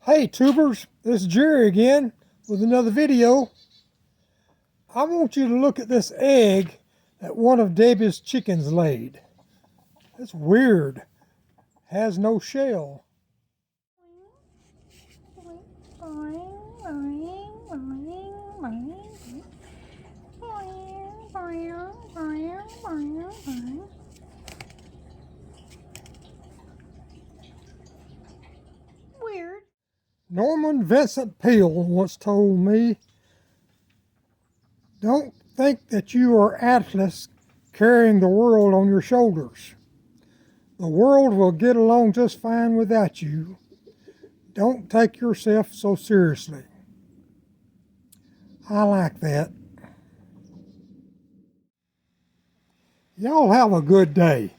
Hey tubers, this is Jerry again with another video. I want you to look at this egg that one of Deby's chickens laid. It's weird. Has no shell. Weird. Norman Vincent Peale once told me, "Don't think that you are Atlas carrying the world on your shoulders. The world will get along just fine without you. Don't take yourself so seriously." I like that. Y'all have a good day.